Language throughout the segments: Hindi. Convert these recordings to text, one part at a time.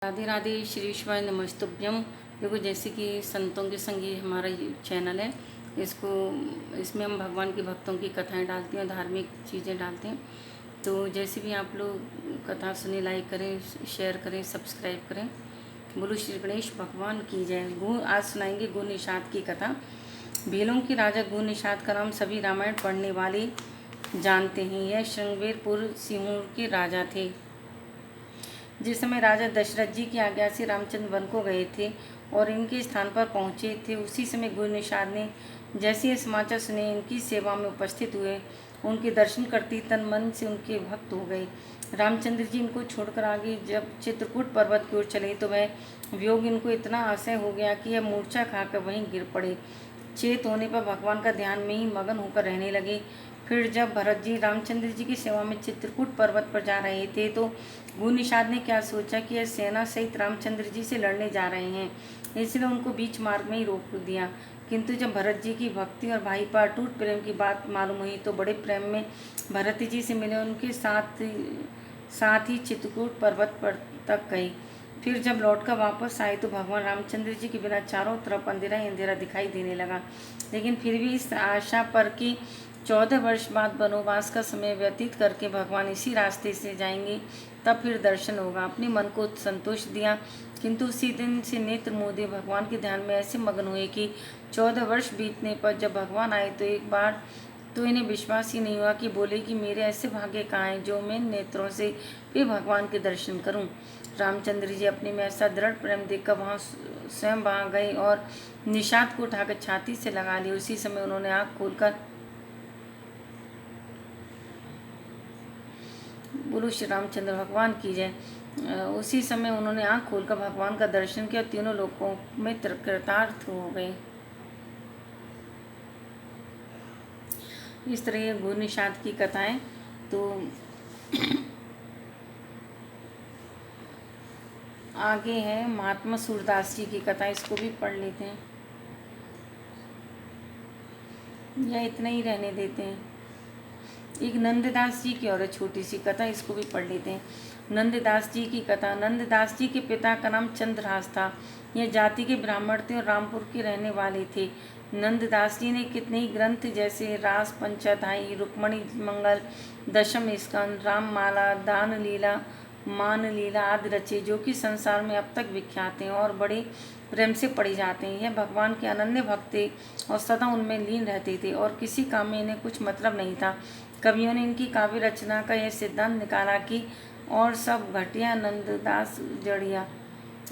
राधे राधे श्री शिवाय नमस्तुभ्यम। देखो, जैसे कि संतों के संग ये हमारा चैनल है, इसमें हम भगवान के भक्तों की कथाएं डालते हैं, धार्मिक चीज़ें डालते हैं। तो जैसे भी आप लोग कथा सुने, लाइक करें, शेयर करें, सब्सक्राइब करें। बोलो श्री गणेश भगवान की जय। आज सुनाएंगे गो निषाद की कथा। भीलों के राजा गो निषाद का नाम सभी रामायण पढ़ने वाले जानते हैं। यह श्रृंगवेरपुर सिंहूर के राजा थे। जिस समय राजा दशरथ जी की आज्ञा से रामचंद्र वन को गए थे और इनके स्थान पर पहुँचे थे, उसी समय गो निषाद ने जैसे ये समाचार सुने, इनकी सेवा में उपस्थित हुए। उनके दर्शन करते तन मन से उनके भक्त हो गए। रामचंद्र जी इनको छोड़कर आगे जब चित्रकूट पर्वत की ओर चले तो वह वियोग इनको इतना असह्य हो गया कि यह मूर्छा खाकर वहीं गिर पड़े। चेत होने पर भगवान का ध्यान में ही मगन होकर रहने लगे। फिर जब भरत जी रामचंद्र जी की सेवा में चित्रकूट पर्वत पर जा रहे थे तो गो निषाद ने क्या सोचा कि यह सेना सहित रामचंद्र जी से लड़ने जा रहे हैं, इसलिए उनको बीच मार्ग में ही रोक दिया। किंतु जब भरत जी की भक्ति और भाई पर अटूट प्रेम की बात मालूम हुई तो बड़े प्रेम में भरत जी से मिले, उनके साथ ही चित्रकूट पर्वत पर तक गए। फिर जब लौटकर वापस आए तो भगवान रामचंद्र जी के बिना चारों तरफ अंधेरा ही अंधेरा दिखाई देने लगा। लेकिन फिर भी इस आशा पर कि 14 वर्ष बाद वनवास का समय व्यतीत करके भगवान इसी रास्ते से जाएंगे, तब फिर दर्शन होगा, अपने मन को संतोष दिया। किंतु उसी दिन से नेत्र मूंदे भगवान के ध्यान में ऐसे मगन हुए कि 14 वर्ष बीतने पर जब भगवान आए तो एक बार तो इन्हें विश्वास ही नहीं हुआ कि बोले कि मेरे ऐसे भाग्य कहाँ हैं जो मैं नेत्रों से भी भगवान के दर्शन करूं। रामचंद्र जी अपने में ऐसा दृढ़ प्रेम देखकर स्वयं वहाँ गए और निषाद को उठाकर छाती से लगा लिया। उसी समय उन्होंने आँख खोलकर, बोलो श्री रामचंद्र भगवान की जय। उसी समय उन्होंने आँख खोलकर भगवान का दर्शन किया, तीनों लोकों में कृतार्थ हो गए। इस तरह ये गो निषाद की कथाएं। तो आगे है महात्मा सूरदास जी की कथा, इसको भी पढ़ लेते हैं या इतना ही रहने देते हैं। एक नंददास जी की और छोटी सी कथा, इसको भी पढ़ लेते हैं। नंददास जी की कथा। नंददास जी के पिता का नाम चंद्रहास था। यह जाति के ब्राह्मण थे और रामपुर के रहने वाले थे। नंददास जी ने कितने ही ग्रंथ जैसे रास पंचाध्यायी, रुक्मणी मंगल, दशम स्कंद, राममाला, दान लीला, मान लीला आदि रचे, जो कि संसार में अब तक विख्यात हैं और बड़े प्रेम से पढ़े जाते हैं। यह भगवान के अनन्य भक्त थे और सदा उनमें लीन रहते थे और किसी काम में इन्हें कुछ मतलब नहीं था। कवियों ने इनकी काव्य रचना का यह सिद्धांत निकाला कि और सब घटिया नंददास जड़िया।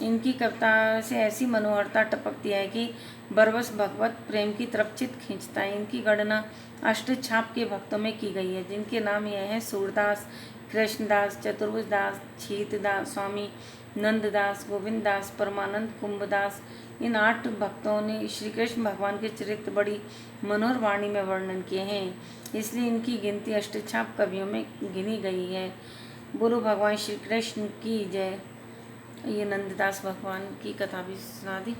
इनकी कविता से ऐसी मनोहरता टपकती है कि बरबस भगवत प्रेम की तरफ चित्त खींचता है। इनकी गणना अष्टछाप के भक्तों में की गई है, जिनके नाम यह हैं सूरदास, कृष्णदास, चतुर्भुजदास, छीतदास, स्वामी नंददास, गोविंददास, परमानंद, कुंभदास। इन 8 भक्तों ने श्री कृष्ण भगवान के चरित्र बड़ी मनोहर वाणी में वर्णन किए हैं, इसलिए इनकी गिनती अष्टछाप कवियों में गिनी गई है। बोलो भगवान श्री कृष्ण की जय। ये नंददास भगवान की कथा भी सुना दी।